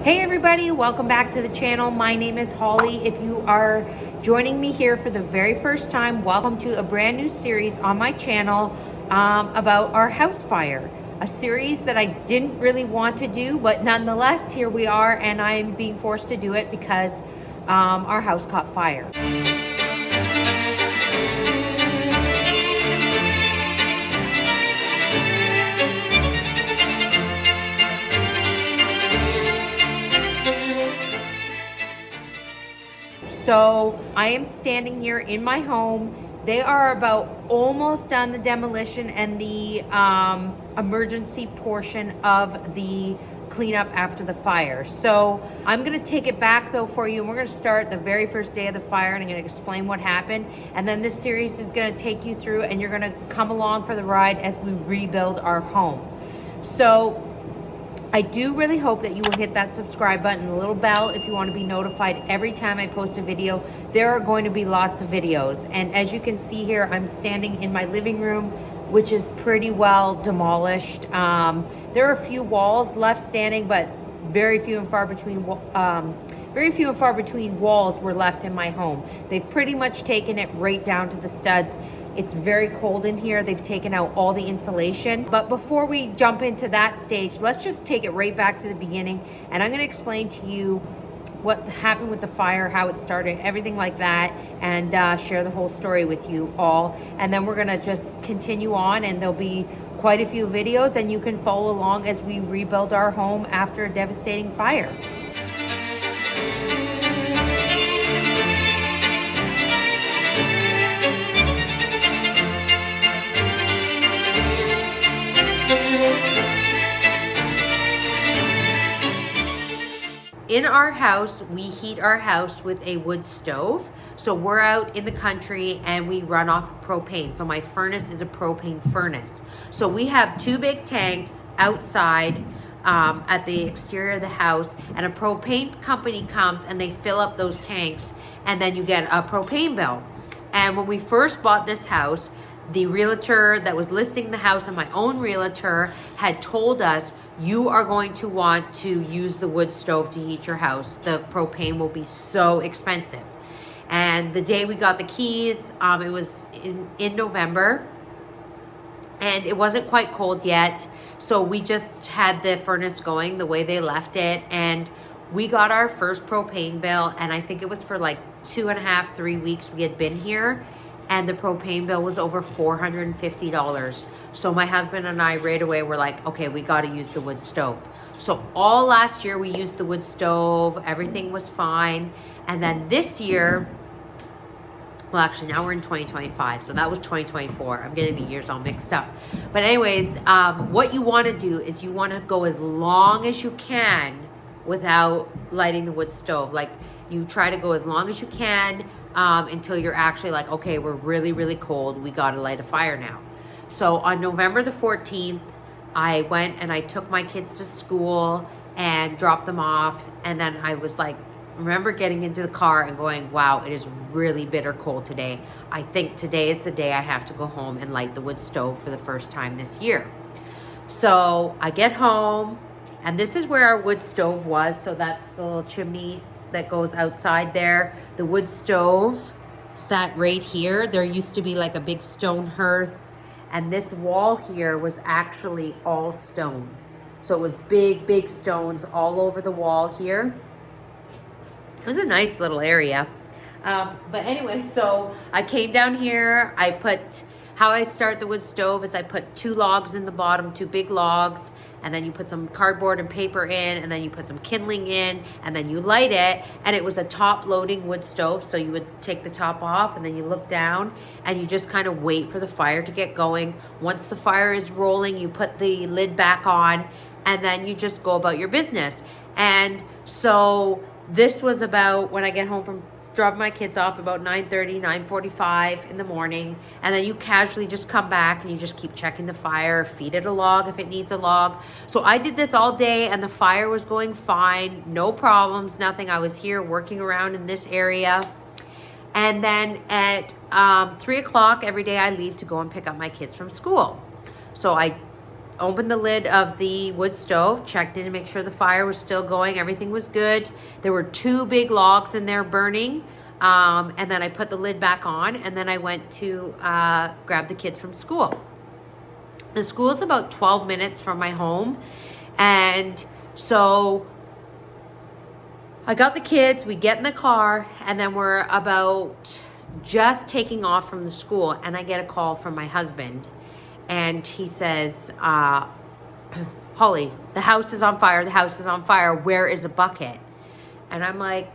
Hey everybody, welcome back to the channel. My name is Holly. If you are joining me here for the very first time, welcome to a brand new series on my channel about our house fire. A series that I didn't really want to do, but nonetheless, here we are, and I'm being forced to do it because our house caught fire. So I am standing here in my home. They are about almost done the demolition and the emergency portion of the cleanup after the fire. So I'm gonna take it back though for you, and we're gonna start the very first day of the fire, and I'm gonna explain what happened. And then this series is gonna take you through, and you're gonna come along for the ride as we rebuild our home. So I do really hope that you will hit that subscribe button, the little bell, if you want to be notified every time I post a video. There are going to be lots of videos. And as you can see here, I'm standing in my living room, which is pretty well demolished. There are a few walls left standing, but very few and far between walls were left in my home. They've pretty much taken it right down to the studs. It's very cold in here. They've taken out all the insulation. But before we jump into that stage, let's just take it right back to the beginning. And I'm gonna explain to you what happened with the fire, how it started, everything like that, and share the whole story with you all. And then we're gonna just continue on, and there'll be quite a few videos, and you can follow along as we rebuild our home after a devastating fire. In our house, we heat our house with a wood stove. So we're out in the country and we run off propane. So my furnace is a propane furnace. So we have two big tanks outside at the exterior of the house, and a propane company comes and they fill up those tanks, and then you get a propane bill. And when we first bought this house, the realtor that was listing the house and my own realtor had told us, you are going to want to use the wood stove to heat your house. The propane will be so expensive. And the day we got the keys, it was in November, and it wasn't quite cold yet. So we just had the furnace going the way they left it, and we got our first propane bill, and I think it was for like 2.5, 3 weeks we had been here, and the propane bill was over $450. So my husband and I right away were like, okay, we got to use the wood stove. So all last year we used the wood stove, everything was fine. And then this year, well, actually now we're in 2025, so that was 2024. I'm getting the years all mixed up. But anyways, what you want to do is you want to go as long as you can without lighting the wood stove. Like, you try to go as long as you can until you're actually like, okay, we're really, really cold. We got to light a fire now. So on November the 14th, I went and I took my kids to school and dropped them off. And then I was like, remember getting into the car and going, wow, it is really bitter cold today. I think today is the day I have to go home and light the wood stove for the first time this year. So I get home, and this is where our wood stove was. So that's the little chimney that goes outside there. The wood stove sat right here. There used to be like a big stone hearth, and this wall here was actually all stone. So it was big, big stones all over the wall here. It was a nice little area. But anyway, so I came down here. How I start the wood stove is I put 2 logs in the bottom, 2 big logs, and then you put some cardboard and paper in, and then you put some kindling in, and then you light it. And it was a top loading wood stove, so you would take the top off, and then you look down, and you just kind of wait for the fire to get going. Once the fire is rolling, you put the lid back on, and then you just go about your business. And so this was about when I get home from dropping my kids off, about 9:30, 9:45 in the morning. And then you casually just come back and you just keep checking the fire, feed it a log if it needs a log. So I did this all day, and the fire was going fine, no problems, nothing. I was here working around in this area. And then at 3 o'clock every day I leave to go and pick up my kids from school. So I opened the lid of the wood stove, checked in to make sure the fire was still going, everything was good. There were 2 big logs in there burning. And then I put the lid back on, and then I went to grab the kids from school. The school is about 12 minutes from my home. And so I got the kids, we get in the car, and then we're about just taking off from the school, and I get a call from my husband. And he says, Holly, the house is on fire. The house is on fire. Where is a bucket? And I'm like,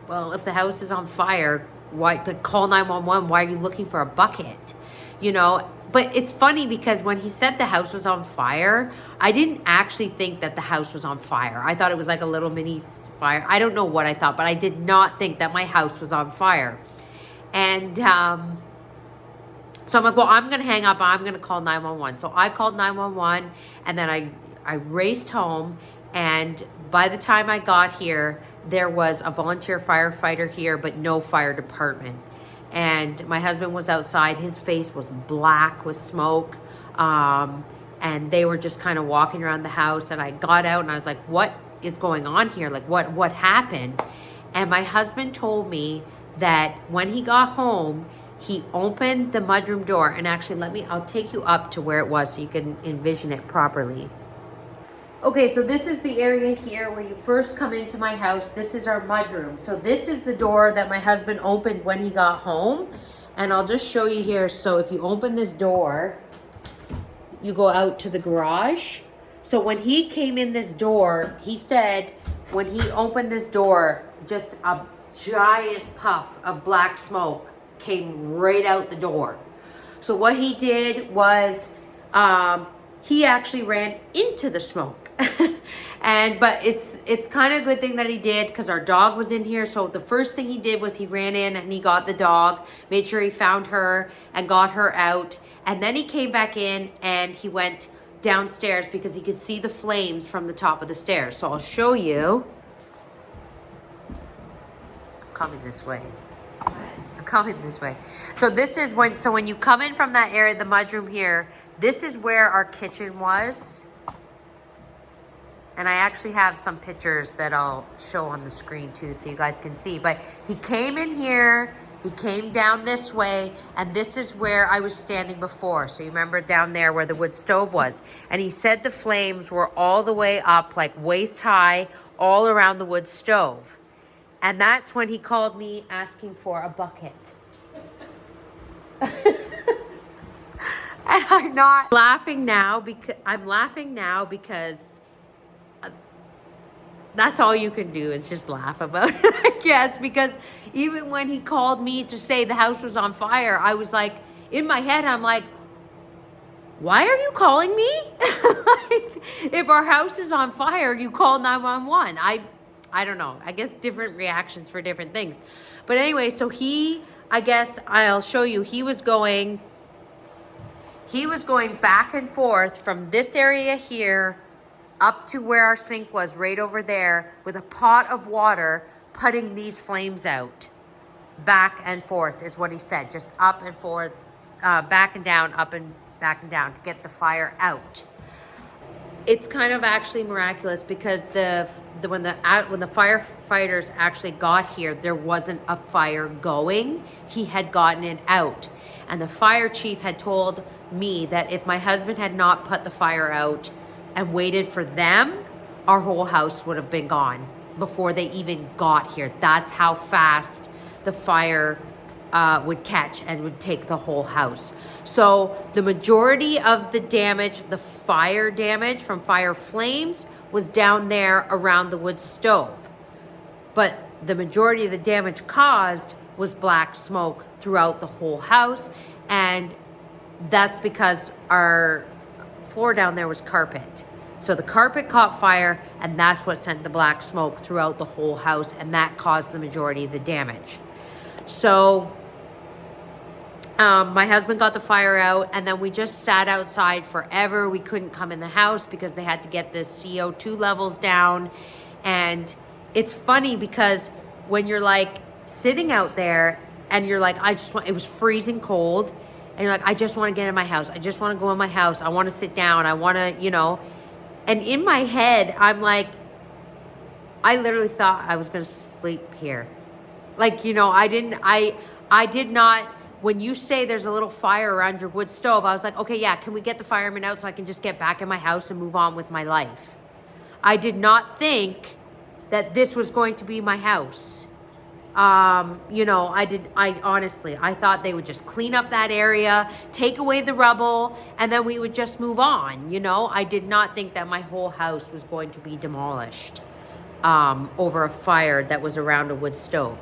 well, if the house is on fire, why call 911? Why are you looking for a bucket? You know, but it's funny because when he said the house was on fire, I didn't actually think that the house was on fire. I thought it was like a little mini fire. I don't know what I thought, but I did not think that my house was on fire. And, so I'm like, well, I'm going to hang up. I'm going to call 911. So I called 911, and then I raced home. And by the time I got here, there was a volunteer firefighter here, but no fire department. And my husband was outside. His face was black with smoke. And they were just kind of walking around the house. And I got out, and I was like, what is going on here? Like, what happened? And my husband told me that when he got home, he opened the mudroom door, and actually, I'll take you up to where it was so you can envision it properly. Okay, so this is the area here where you first come into my house. This is our mudroom. So this is the door that my husband opened when he got home. And I'll just show you here. So if you open this door, you go out to the garage. So when he came in this door, he said when he opened this door, just a giant puff of black smoke came right out the door. So what he did was he actually ran into the smoke. But it's kind of a good thing that he did, because our dog was in here. So the first thing he did was he ran in and he got the dog, made sure he found her and got her out. And then he came back in and he went downstairs because he could see the flames from the top of the stairs. So I'll show you. I'm coming this way. I'm coming this way. So this is when you come in from that area, the mudroom here, this is where our kitchen was. And I actually have some pictures that I'll show on the screen too, so you guys can see. But he came in here, he came down this way, and this is where I was standing before. So you remember down there where the wood stove was. And he said the flames were all the way up, like waist high, all around the wood stove. And that's when he called me asking for a bucket. And I'm not laughing now because that's all you can do is just laugh about it, I guess. Because even when he called me to say the house was on fire, I was like, in my head, I'm like, why are you calling me? Like, if our house is on fire, you call 911. I don't know. I guess different reactions for different things. But anyway, so I guess I'll show you, he was going back and forth from this area here up to where our sink was, right over there, with a pot of water, putting these flames out. Back and forth is what he said. Just up and forth, back and down, up and back and down to get the fire out. It's kind of actually miraculous because when the firefighters actually got here, there wasn't a fire going. He had gotten it out. And the fire chief had told me that if my husband had not put the fire out and waited for them, our whole house would have been gone before they even got here. That's how fast the fire would catch and would take the whole house. So the majority of the damage, the fire damage from fire flames, was down there around the wood stove. But the majority of the damage caused was black smoke throughout the whole house. And that's because our floor down there was carpet. So the carpet caught fire, and that's what sent the black smoke throughout the whole house, and that caused the majority of the damage. So my husband got the fire out, and then we just sat outside forever. We couldn't come in the house because they had to get the CO2 levels down. And it's funny because when you're like sitting out there and you're like, it was freezing cold, And you're like, I just want to get in my house. I just want to go in my house. I want to sit down. I want to, And in my head, I'm like, I literally thought I was going to sleep here. Like, I did not, when you say there's a little fire around your wood stove, I was like, okay, yeah, can we get the firemen out so I can just get back in my house and move on with my life? I did not think that this was going to be my house. I honestly, I thought they would just clean up that area, take away the rubble, and then we would just move on. I did not think that my whole house was going to be demolished, over a fire that was around a wood stove.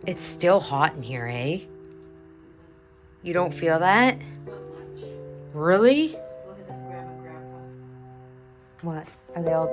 It's still hot in here, eh? You don't feel that? Really? What? Are they all...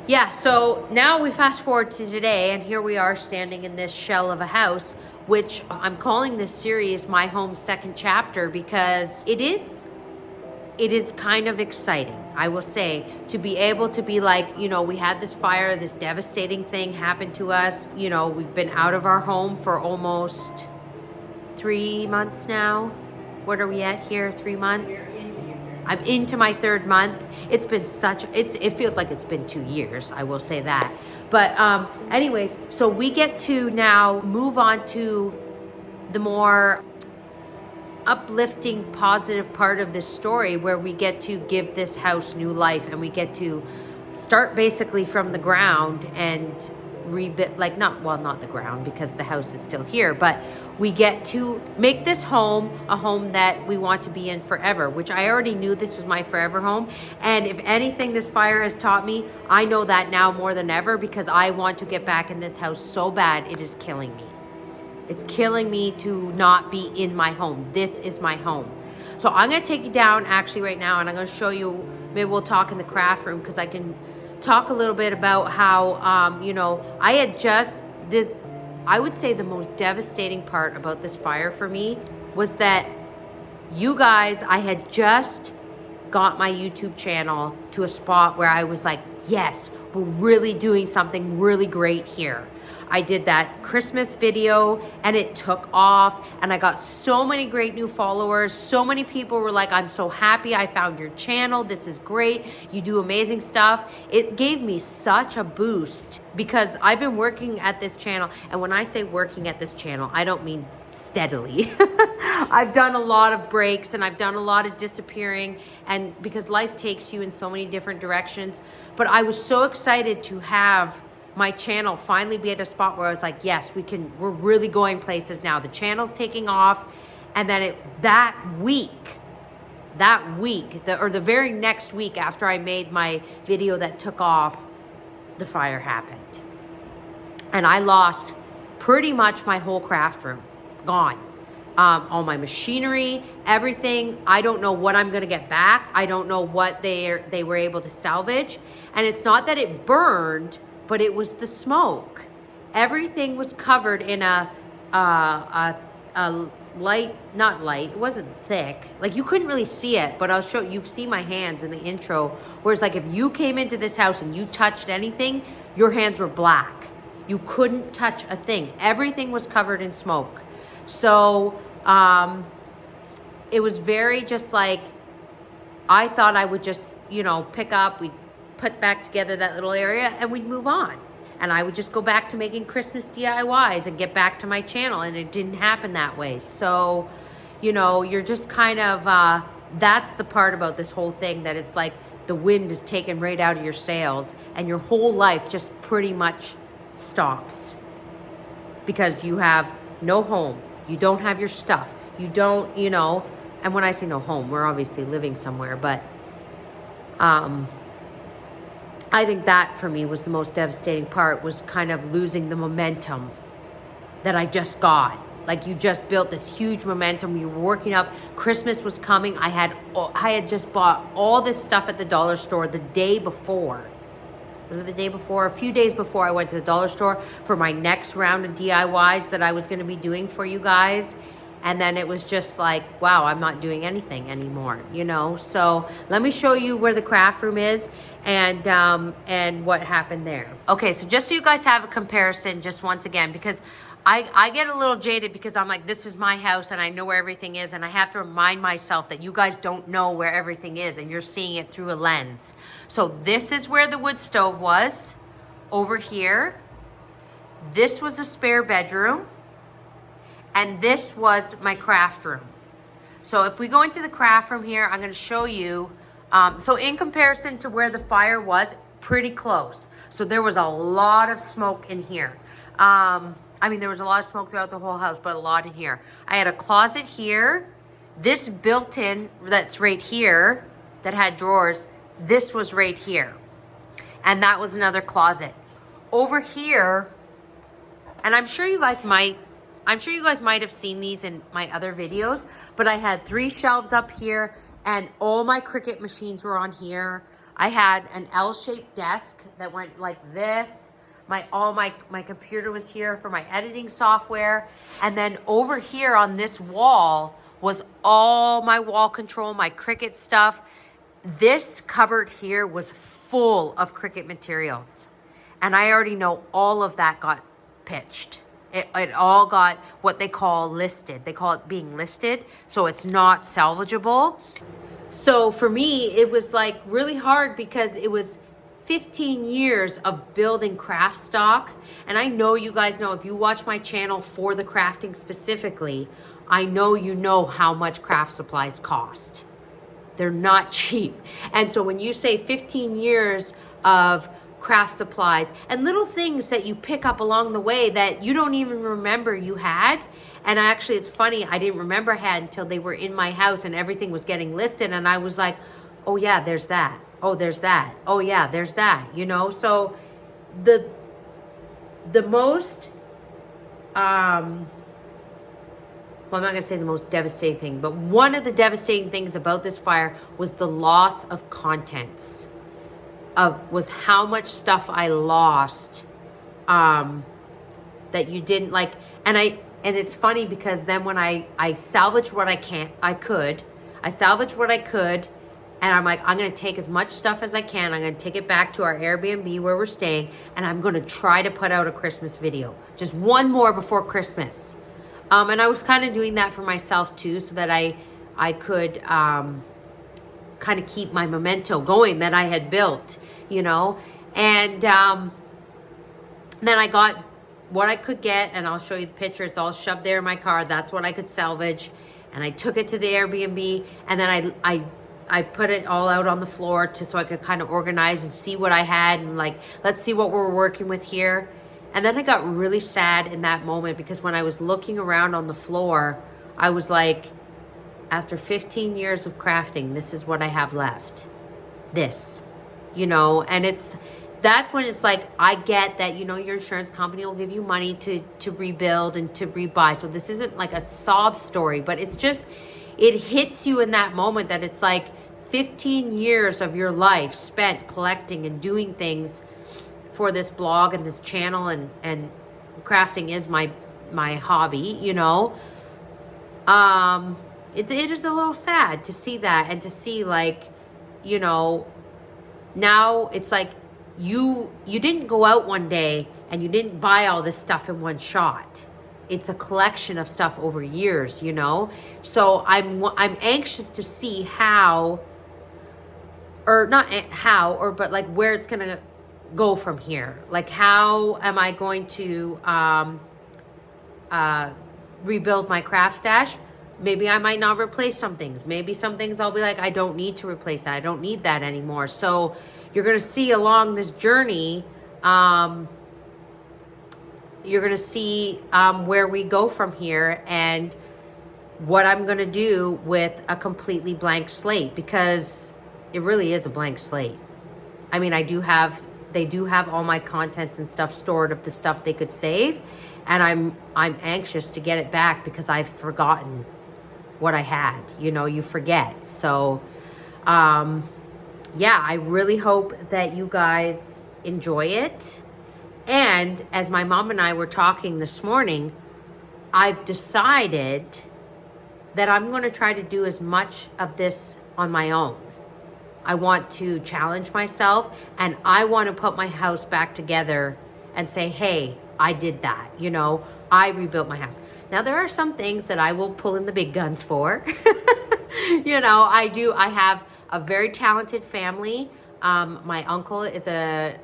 Yeah, so now we fast forward to today, and here we are standing in this shell of a house, which I'm calling this series My Home Second Chapter, because it is kind of exciting, I will say, to be able to be like, we had this fire, this devastating thing happened to us. We've been out of our home for almost 3 months now. What are we at here? 3 months? I'm into my 3rd month. It's been it feels like it's been 2 years, I will say that. But anyways, so we get to now move on to the more uplifting, positive part of this story, where we get to give this house new life, and we get to start basically from the ground and rebuild, not the ground, because the house is still here, but we get to make this home a home that we want to be in forever, which I already knew this was my forever home. And if anything this fire has taught me, I know that now more than ever, because I want to get back in this house so bad. It is killing me. It's killing me to not be in my home. This is my home. So I'm going to take you down actually right now, and I'm going to show you, maybe we'll talk in the craft room, because I can talk a little bit about how, I had just, I would say the most devastating part about this fire for me was that you guys, I had just got my YouTube channel to a spot where I was like, yes, we're really doing something really great here. I did that Christmas video and it took off, and I got so many great new followers. So many people were like, I'm so happy I found your channel. This is great. You do amazing stuff. It gave me such a boost, because I've been working at this channel. And when I say working at this channel, I don't mean steadily. I've done a lot of breaks, and I've done a lot of disappearing, and because life takes you in so many different directions. But I was so excited to have my channel finally be at a spot where I was like, yes, we're really going places now. The channel's taking off. And then the very next week after I made my video that took off, the fire happened. And I lost pretty much my whole craft room. Gone. All my machinery, everything. I don't know what I'm gonna get back. I don't know what they were able to salvage. And it's not that it burned, but it was the smoke. Everything was covered in a light, not light, it wasn't thick. Like, you couldn't really see it, but I'll show you. See my hands in the intro, where it's like if you came into this house and you touched anything, your hands were black. You couldn't touch a thing. Everything was covered in smoke. So it was very just like, I thought I would just, pick up, we'd put back together that little area and we'd move on. and I would just go back to making Christmas DIYs and get back to my channel, and it didn't happen that way. So, you know, you're just kind of, that's the part about this whole thing, that it's like the wind is taken right out of your sails, and your whole life just pretty much stops because you have no home, you don't have your stuff, you don't, you know, and when I say no home, we're obviously living somewhere, but I think that for me was the most devastating part, was kind of losing the momentum that I just got. Like, you just built this huge momentum. You were working up. Christmas was coming. I had just bought all this stuff at the dollar store the day before. Was it the day before? A few days before I went to the dollar store for my next round of DIYs that I was going to be doing for you guys. And then it was just like, wow, I'm not doing anything anymore, you know? So let me show you where the craft room is and what happened there. Okay, so just so you guys have a comparison, just once again, because I get a little jaded because I'm like, this is my house and I know where everything is, and I have to remind myself that you guys don't know where everything is and you're seeing it through a lens. So this is where the wood stove was, over here. This was a spare bedroom. And this was my craft room. So if we go into the craft room here, I'm gonna show you, so in comparison to where the fire was, pretty close. So there was a lot of smoke in here. I mean, there was a lot of smoke throughout the whole house, but a lot in here. I had a closet here. This built-in, that's right here, that had drawers, this was right here. And that was another closet. Over here, and I'm sure you guys might have seen these in my other videos, but I had 3 shelves up here and all my Cricut machines were on here. I had an L-shaped desk that went like this. All my computer was here for my editing software. And then over here on this wall was all my wall control, my Cricut stuff. This cupboard here was full of Cricut materials. And I already know all of that got pitched. It all got what they call listed. They call it being listed, so it's not salvageable. So for me, it was like really hard because it was 15 years of building craft stock. And I know you guys know, if you watch my channel for the crafting specifically, I know you know how much craft supplies cost. They're not cheap. And so when you say 15 years of craft supplies and little things that you pick up along the way that you don't even remember you had. And actually, it's funny, I didn't remember I had until they were in my house and everything was getting listed, and I was like, oh yeah, there's that. Oh, there's that. Oh yeah, there's that, you know? So the most, well, I'm not gonna say the most devastating thing, but one of the devastating things about this fire was the loss of contents. Was how much stuff I lost that you didn't like. And it's funny because then when I salvaged what I salvaged what I could, and I'm like, I'm gonna take as much stuff as I can. I'm gonna take it back to our Airbnb where we're staying, and I'm gonna try to put out a Christmas video, just one more before Christmas. And I was kind of doing that for myself too, so that I could kind of keep my memento going that I had built, you know. And then I got what I could get, and I'll show you the picture. It's all shoved there in my car. That's what I could salvage. And I took it to the Airbnb, and then I put it all out on the floor so I could kind of organize and see what I had, and like, let's see what we're working with here. And then I got really sad in that moment because when I was looking around on the floor, I was like, after 15 years of crafting, this is what I have left. This, you know. And that's when it's like, I get that, you know, your insurance company will give you money to rebuild and to rebuy. So this isn't like a sob story, but it's just, it hits you in that moment that it's like 15 years of your life spent collecting and doing things for this blog and this channel, and crafting is my hobby, you know. It is a little sad to see that, and to see, like, you know, now it's like you didn't go out one day and you didn't buy all this stuff in one shot. It's a collection of stuff over years, you know. So I'm anxious to see how, or not how, or but like where it's gonna go from here? Like, how am I going to rebuild my craft stash? Maybe I might not replace some things. Maybe some things I'll be like, I don't need to replace that. I don't need that anymore. So you're going to see along this journey, you're going to see where we go from here and what I'm going to do with a completely blank slate, because it really is a blank slate. I mean, they do have all my contents and stuff stored of the stuff they could save, and I'm anxious to get it back because I've forgotten what I had. You know, you forget. So, yeah, I really hope that you guys enjoy it. And as my mom and I were talking this morning, I've decided that I'm going to try to do as much of this on my own. I want to challenge myself, and I want to put my house back together and say, hey, I did that. You know, I rebuilt my house. Now, there are some things that I will pull in the big guns for. You know, I have a very talented family. My uncle is a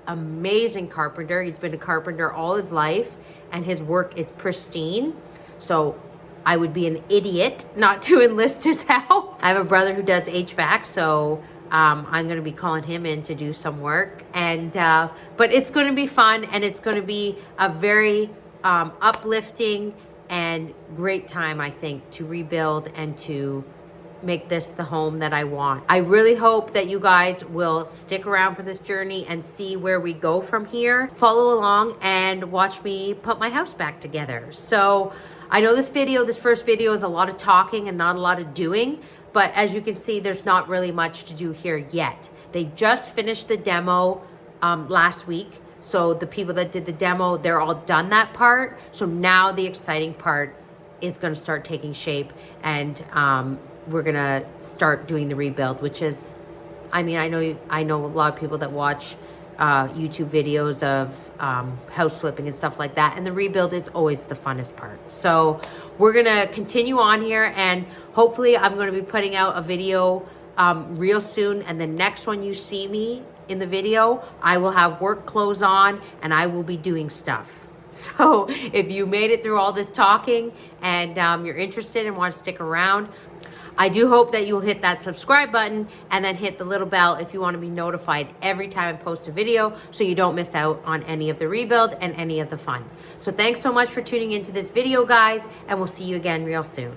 amazing carpenter. He's been a carpenter all his life, and his work is pristine. So I would be an idiot not to enlist his help. I have a brother who does HVAC, so I'm going to be calling him in to do some work. And but it's going to be fun, and it's going to be a very uplifting and great time, I think, to rebuild and to make this the home that I want. I really hope that you guys will stick around for this journey and see where we go from here. Follow along and watch me put my house back together. So I know this first video is a lot of talking and not a lot of doing, but as you can see, there's not really much to do here yet. They just finished the demo last week. So the people that did the demo, they're all done that part. So now the exciting part is going to start taking shape, and we're going to start doing the rebuild, which is, I mean, I know a lot of people that watch YouTube videos of house flipping and stuff like that, and the rebuild is always the funnest part. So we're going to continue on here, and hopefully I'm going to be putting out a video real soon, and the next one you see me in the video, I will have work clothes on and I will be doing stuff. So if you made it through all this talking and you're interested and want to stick around, I do hope that you'll hit that subscribe button and then hit the little bell if you want to be notified every time I post a video, so you don't miss out on any of the rebuild and any of the fun. So thanks so much for tuning into this video, guys, and we'll see you again real soon.